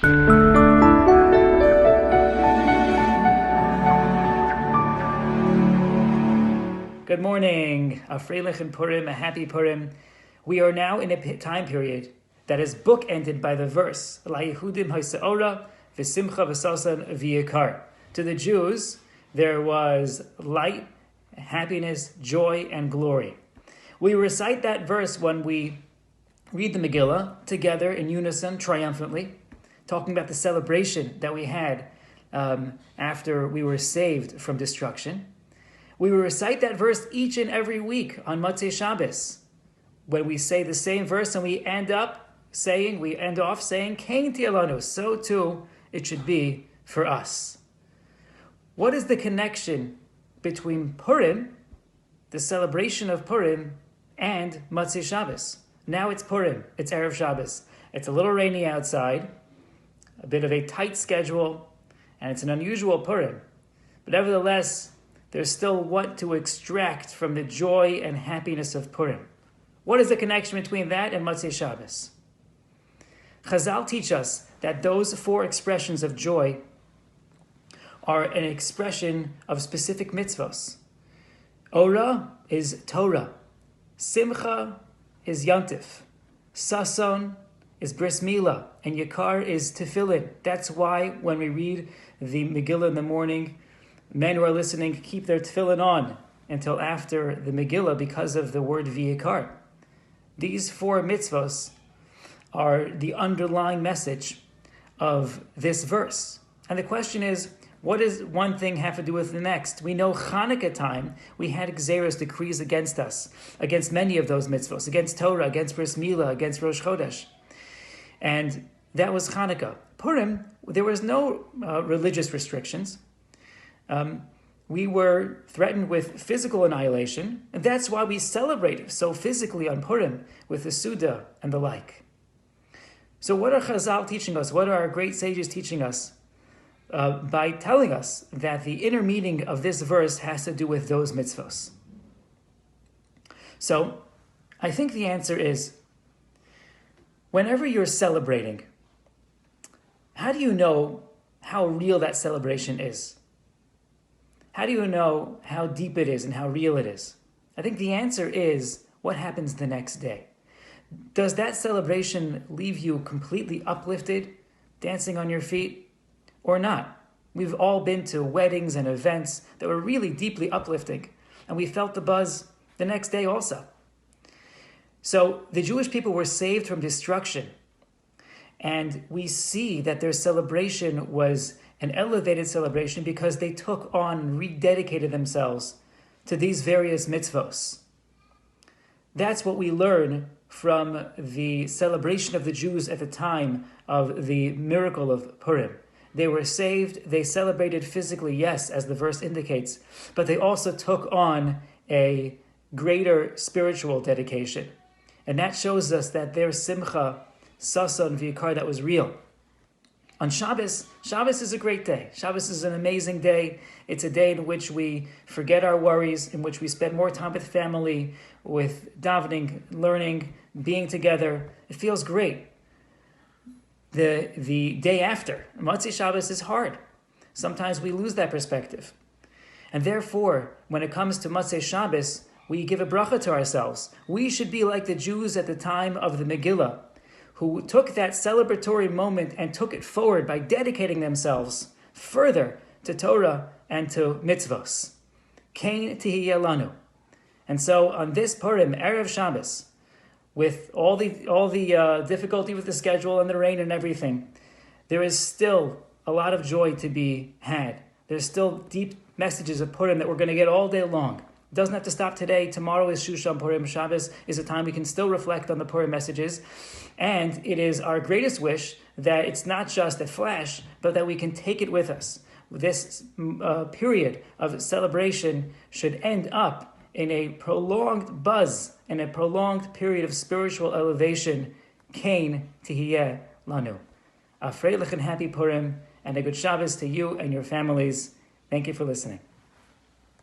Good morning, a freilich and Purim, a happy Purim. We are now in a time period that is bookended by the verse, LaYehudim ha'se'ora v'simcha v'sasan v'yikar. To the Jews, there was light, happiness, joy, and glory. We recite that verse when we read the Megillah together in unison, triumphantly, talking about the celebration that we had after we were saved from destruction. We will recite that verse each and every week on Motzei Shabbos, when we say the same verse and we end off saying, Kain ti'alanu, so too it should be for us. What is the connection between Purim, the celebration of Purim, and Motzei Shabbos? Now it's Purim, it's Erev Shabbos. It's a little rainy outside, a bit of a tight schedule, and it's an unusual Purim. But nevertheless, there's still what to extract from the joy and happiness of Purim. What is the connection between that and Motzei Shabbos? Chazal teach us that those four expressions of joy are an expression of specific mitzvos. Ora is Torah. Simcha is Yantif. Sason is Bris Milah. And Yikar is Tefillin. That's why when we read the Megillah in the morning, men who are listening keep their tefillin on until after the Megillah because of the word v'yikar. These four mitzvos are the underlying message of this verse. And the question is, what does one thing have to do with the next? We know Hanukkah time, we had Xeris decrees against us, against many of those mitzvos, against Torah, against Bris Milah, against Rosh Chodesh. And that was Hanukkah. Purim, there was no religious restrictions. We were threatened with physical annihilation, and that's why we celebrate so physically on Purim with the Suda and the like. So what are Chazal teaching us? What are our great sages teaching us by telling us that the inner meaning of this verse has to do with those mitzvos? So I think the answer is, whenever you're celebrating, how do you know how real that celebration is? How do you know how deep it is and how real it is? I think the answer is what happens the next day. Does that celebration leave you completely uplifted, dancing on your feet, or not? We've all been to weddings and events that were really deeply uplifting, and we felt the buzz the next day also. So the Jewish people were saved from destruction, and we see that their celebration was an elevated celebration because they took on, rededicated themselves to these various mitzvos. That's what we learn from the celebration of the Jews at the time of the miracle of Purim. They were saved, they celebrated physically, yes, as the verse indicates, but they also took on a greater spiritual dedication. And that shows us that their simcha, sason, v'yikar, that was real. On Shabbos is a great day. Shabbos is an amazing day. It's a day in which we forget our worries, in which we spend more time with family, with davening, learning, being together. It feels great. The day after, Motzei Shabbos, is hard. Sometimes we lose that perspective. And therefore, when it comes to Motzei Shabbos, we give a bracha to ourselves. We should be like the Jews at the time of the Megillah, who took that celebratory moment and took it forward by dedicating themselves further to Torah and to mitzvos. Kain tihiyeh lanu. And so on this Purim, Erev Shabbos, with all the difficulty with the schedule and the rain and everything, there is still a lot of joy to be had. There's still deep messages of Purim that we're going to get all day long. It doesn't have to stop today. Tomorrow is Shushan Purim. Shabbos is a time we can still reflect on the Purim messages. And it is our greatest wish that it's not just a flash, but that we can take it with us. This period of celebration should end up in a prolonged buzz and a prolonged period of spiritual elevation. Kain tihiyeh lanu. A freilich and happy Purim, and a good Shabbos to you and your families. Thank you for listening.